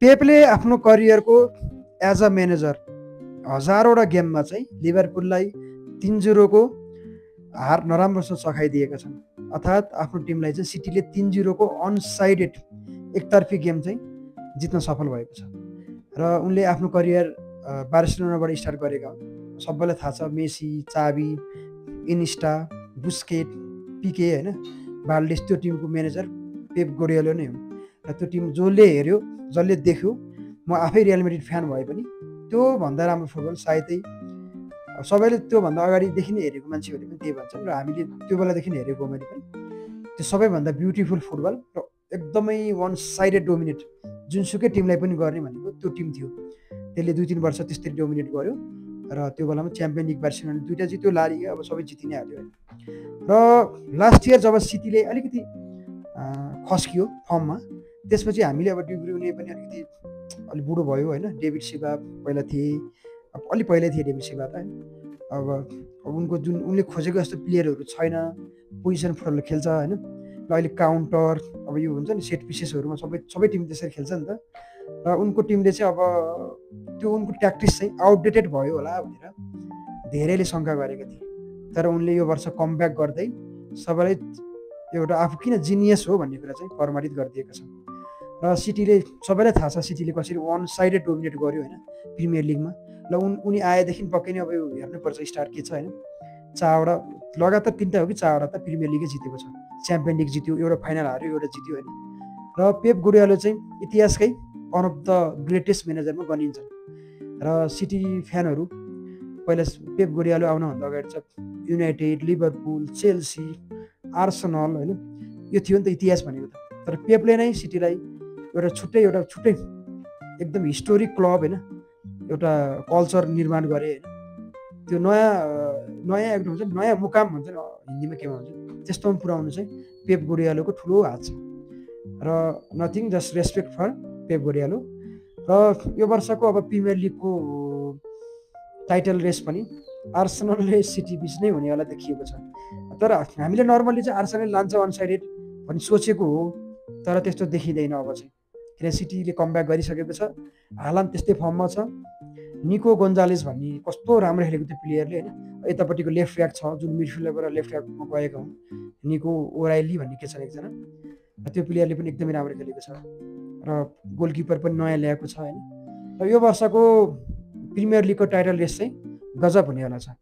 पेपले आफ्नो करियरको as a manager हजारौँवटा गेममा चाहिँ लिभरपुललाई 3-0 को हार नराम्रोसँग चखाइदिएका छन्। अर्थात् आफ्नो टिमलाई चाहिँ सिटीले 3-0 को अनसाइडेड एकतर्फी गेम चाहिँ जित्न सफल भएको छ र उनले आफ्नो करियर बार्सिलोनाबाट स्टार्ट गरेका हुन्। सबैलाई थाहा छ मेसी, चाबी, इनिस्टा, बुस्केट, पिके हैन, बाल्डेस, त्यो टिमको म्यानेजर पेप गार्डियोला नै हुन्। र त्यो टिम जसले हेर्यो, जसले देख्यो, म आफै रियल मैड्रिड फ्यान भए पनि त्यो भन्दा राम्रो फुटबल सायदै सबैले त्यो भन्दा अगाडिदेखि नै हेरेको मान्छेहरूले पनि त्यही भन्छन् र हामीले त्यो बेलादेखि हेरेको मैले पनि त्यो सबैभन्दा ब्युटिफुल फुटबल र एकदमै वान साइडेड डोमिनेट जुनसुकै टिमलाई पनि गर्ने भनेको त्यो टिम थियो। त्यसले 2-3 वर्ष त्यस्तै डोमिनेट गर्यो र त्यो बेलामा च्याम्पियन लिग बार्सिलोनाले 2टा जित्यो, ला लिगा अब सबै जिति नै हाल्यो हैन। र लास्ट इयर जब सिटीले अलिकति खस्कियो फर्ममा, त्यसपछि हामीले अब डिब्रुने पनि अलिकति अलि बुढो भयो हैन। डेभिड सिल्भा पहिला थिए, अलि पहिल्यै थिए डेभिड सिल्भा त हैन। अब उनको जुन उनले खोजेको जस्तो प्लेयरहरू छैन, पोजिसन फुटबल खेल्छ हैन। र अहिले काउन्टर अब यो हुन्छ नि सेट पिसेसहरूमा सबै टिम त्यसरी खेल्छ नि त। र उनको टिमले चाहिँ अब त्यो उनको ट्याक्टिक्स चाहिँ आउटडेटेड भयो होला भनेर धेरैले शङ्का गरेका थिए। तर उनले यो वर्ष कमब्याक गर्दै सबैलाई एउटा आफू किन जिनियस हो भन्ने कुरा चाहिँ प्रमाणित गरिदिएका छन्। र सिटीले सबैलाई थाहा छ सिटीले कसरी वान साइडेड डोमिनेट गर्यो हैन प्रिमियर लिगमा। ल उनी आएदेखि पक्कै नै अब यो हेर्नुपर्छ स्टार के छ हैन। 4वटा लगातार 3टा हो कि 4वटा त प्रिमियर लिगै जितेको छ। च्याम्पियन लिग जित्यो, एउटा फाइनल हार्यो, एउटा जित्यो हैन। र पेप गार्डियोला चाहिँ इतिहासकै वान अफ द ग्रेटेस्ट म्यानेजरमा गनिन्छन्। र सिटी फ्यानहरू पहिला पेप गार्डियोला आउनभन्दा अगाडि चाहिँ युनाइटेड, लिभरपुल, चेल्सी, आर्सेनल हैन, यो थियो नि त इतिहास भनेको त। तर पेपले नै सिटीलाई एउटा छुट्टै एकदम हिस्टोरिक क्लब हैन, एउटा कल्चर निर्माण गरे हैन। त्यो नयाँ एकदम हुन्छ नयाँ मुकाम भन्छ नि हिन्दीमा के भन्छ त्यस्तोमा पुर्याउनु चाहिँ पेप गार्डियोलाको ठुलो हात छ। र nothing just respect for Pep Guardiola. र यो वर्षको अब प्रिमियर लिगको टाइटल रेस पनि आर्सेनल र सिटी बिच नै हुने वाला देखिएको छ। तर हामीले नर्मली चाहिँ आर्सेनल लान्छ अनसाइडेड भन्ने सोचेको हो, तर त्यस्तो देखिँदैन अब चाहिँ। किन सिटीले कमब्याक गरिसकेको छ, हालान्ड त्यस्तै फर्ममा छ, निको गोन्जालेस भन्ने कस्तो राम्रो खेलेको त्यो प्लेयरले हैन। यतापट्टिको लेफ्ट ब्याक छ जुन मिडफिल्डरबाट लेफ्ट ब्याकमा गएका हुन्, निको ओराइली भन्ने के छ एकजना, त्यो प्लेयरले पनि एकदमै राम्रो खेलेको छ। र गोलकिपर पनि नयाँ ल्याएको छ हैन। र यो वर्षको प्रिमियर लिगको टाइटल रेस चाहिँ गजब हुनेवाला छ।